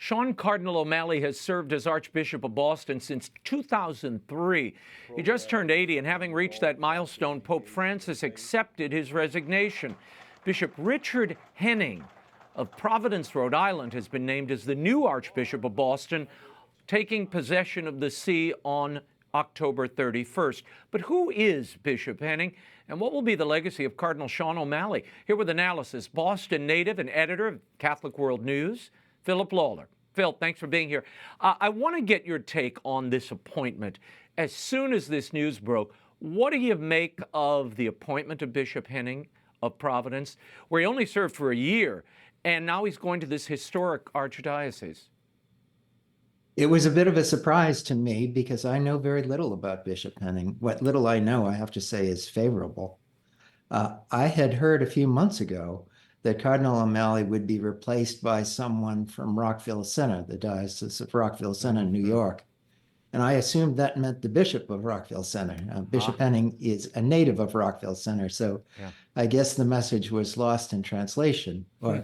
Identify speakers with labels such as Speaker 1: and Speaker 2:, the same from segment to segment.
Speaker 1: Sean Cardinal O'Malley has served as Archbishop of Boston since 2003. He just turned 80, and having reached that milestone, Pope Francis accepted his resignation. Bishop Richard Henning of Providence, Rhode Island, has been named as the new Archbishop of Boston, taking possession of the see on October 31st. But who is Bishop Henning, and what will be the legacy of Cardinal Sean O'Malley? Here with analysis, Boston native and editor of Catholic World News, Philip Lawler. Phil, thanks for being here. I want to get your take on this appointment. As soon as this news broke, what do you make of the appointment of Bishop Henning of Providence, where he only served for a year, and now he's going to this historic archdiocese?
Speaker 2: It was a bit of a surprise to me because I know very little about Bishop Henning. What little I know, I have to say, is favorable. I had heard a few months ago that Cardinal O'Malley would be replaced by someone from Rockville Center, the Diocese of Rockville Center, New York. And I assumed that meant the Bishop of Rockville Center. Bishop Henning is a native of Rockville Center, so I guess the message was lost in translation. Or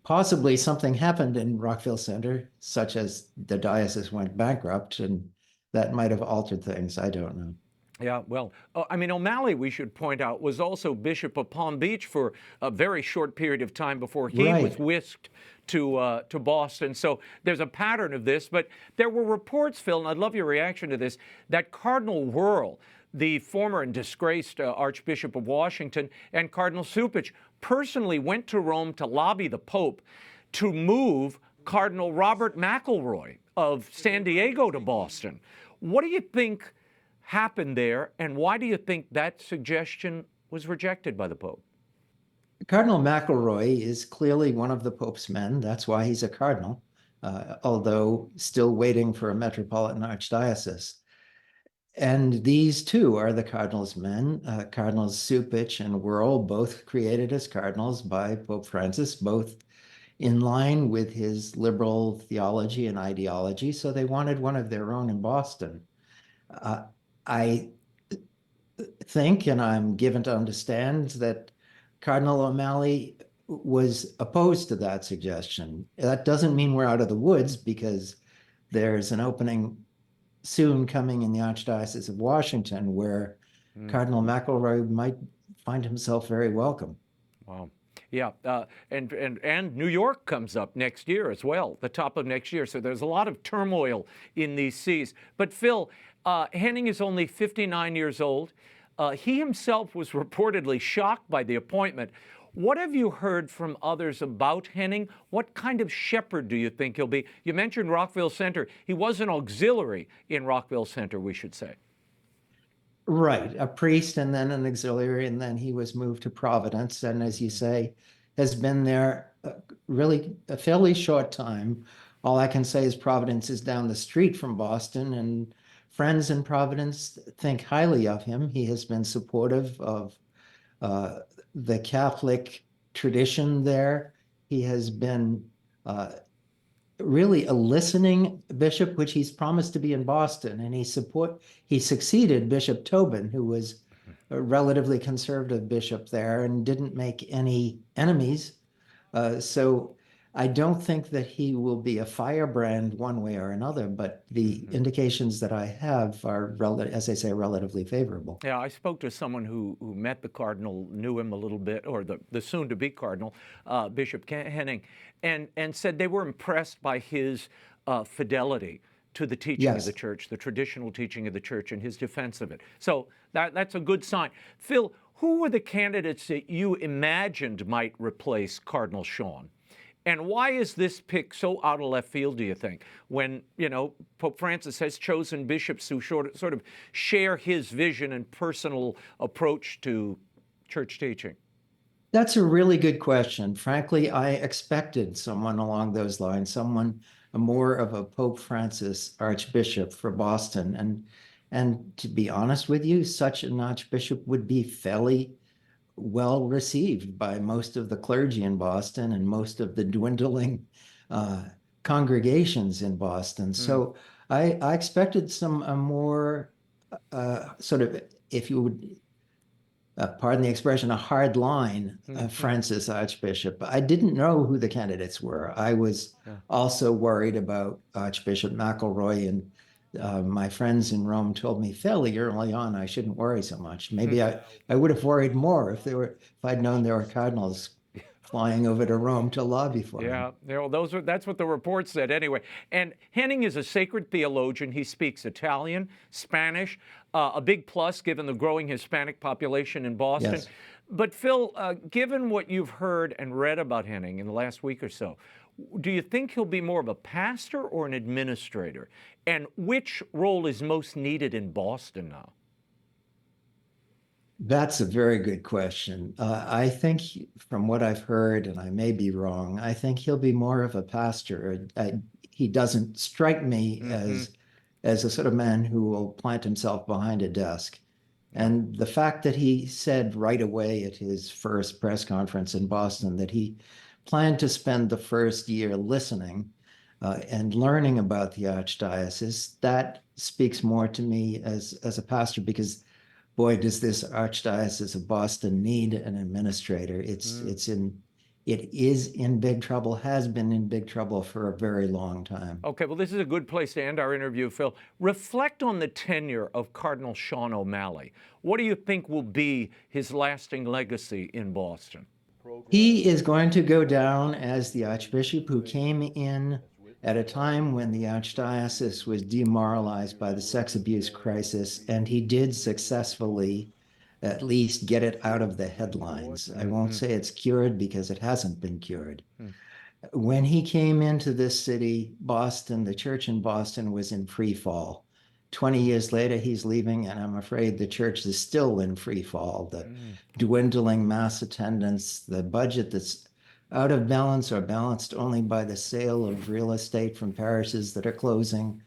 Speaker 2: possibly something happened in Rockville Center, such as the diocese went bankrupt, and that might have altered things. I don't know.
Speaker 1: Yeah, well, O'Malley, we should point out, was also Bishop of Palm Beach for a very short period of time before he was whisked to Boston. So there's a pattern of this. But there were reports, Phil, and I'd love your reaction to this, that Cardinal Wuerl, the former and disgraced Archbishop of Washington, and Cardinal Cupich personally went to Rome to lobby the Pope to move Cardinal Robert McElroy of San Diego to Boston. What do you think happened there, and why do you think that suggestion was rejected by the Pope?
Speaker 2: Cardinal McElroy is clearly one of the Pope's men. That's why he's a cardinal, although still waiting for a metropolitan archdiocese. And these two are the cardinal's men. Cardinals Cupich and Wuerl, both created as cardinals by Pope Francis, both in line with his liberal theology and ideology, so they wanted one of their own in Boston. I think, and I'm given to understand, that Cardinal O'Malley was opposed to that suggestion. That doesn't mean we're out of the woods, because there's an opening soon coming in the Archdiocese of Washington where Cardinal McElroy might find himself very welcome.
Speaker 1: Wow. Yeah, and New York comes up next year as well, the top of next year. So there's a lot of turmoil in these seas. But Phil, Henning is only 59 years old. He himself was reportedly shocked by the appointment. What have you heard from others about Henning? What kind of shepherd do you think he'll be? You mentioned Rockville Center. He was an auxiliary in Rockville Center, we should say.
Speaker 2: Right, a priest and then an auxiliary, and then he was moved to Providence, and as you say, has been there really a fairly short time. All I can say is Providence is down the street from Boston, and friends in Providence think highly of him. He has been supportive of the Catholic tradition there. He has been really a listening bishop, which he's promised to be in Boston, and he succeeded Bishop Tobin, who was a relatively conservative bishop there and didn't make any enemies. So I don't think that he will be a firebrand one way or another, but the indications that I have are, as I say, relatively favorable.
Speaker 1: Yeah, I spoke to someone who met the cardinal, knew him a little bit, or the soon-to-be cardinal, Bishop Henning, and said they were impressed by his fidelity to the teaching of the church, the traditional teaching of the church, and his defense of it. So that's a good sign. Phil, who were the candidates that you imagined might replace Cardinal Sean? And why is this pick so out of left field, do you think, when, Pope Francis has chosen bishops who sort of share his vision and personal approach to church teaching?
Speaker 2: That's a really good question. Frankly, I expected someone along those lines, someone more of a Pope Francis archbishop for Boston. And to be honest with you, such an archbishop would be fairly well received by most of the clergy in Boston and most of the dwindling congregations in Boston. So I expected some more sort of, if you would, pardon the expression, a hard line, Francis Archbishop. I didn't know who the candidates were. I was also worried about Archbishop McElroy, and my friends in Rome told me fairly early on I shouldn't worry so much. Maybe I would have worried more if I'd known there were cardinals flying over to Rome to lobby for him.
Speaker 1: Yeah, that's what the report said anyway. And Henning is a sacred theologian. He speaks Italian, Spanish, a big plus given the growing Hispanic population in Boston.
Speaker 2: Yes.
Speaker 1: But Phil, given what you've heard and read about Henning in the last week or so, do you think he'll be more of a pastor or an administrator? And which role is most needed in Boston now?
Speaker 2: That's a very good question. I think from what I've heard, and I may be wrong, I think he'll be more of a pastor. He doesn't strike me as a sort of man who will plant himself behind a desk. And the fact that he said right away at his first press conference in Boston that he planned to spend the first year listening and learning about the archdiocese, that speaks more to me as a pastor, because boy, does this Archdiocese of Boston need an administrator. It is in big trouble, has been in big trouble for a very long time.
Speaker 1: Okay, well, this is a good place to end our interview, Phil. Reflect on the tenure of Cardinal Sean O'Malley. What do you think will be his lasting legacy in Boston?
Speaker 2: He is going to go down as the Archbishop who came in at a time when the Archdiocese was demoralized by the sex abuse crisis, and he did successfully at least get it out of the headlines. I won't say it's cured because it hasn't been cured. When he came into this city, Boston, the church in Boston was in free fall. 20 years later, he's leaving, and I'm afraid the church is still in free fall. The dwindling mass attendance, the budget that's out of balance or balanced only by the sale of real estate from parishes that are closing.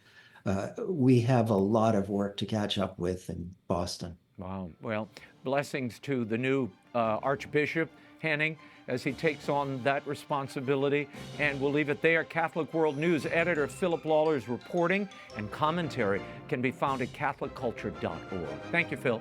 Speaker 2: We have a lot of work to catch up with in Boston.
Speaker 1: Wow. Well, blessings to the new Archbishop Henning as he takes on that responsibility. And we'll leave it there. Catholic World News editor Philip Lawler's reporting and commentary can be found at catholicculture.org. Thank you, Phil.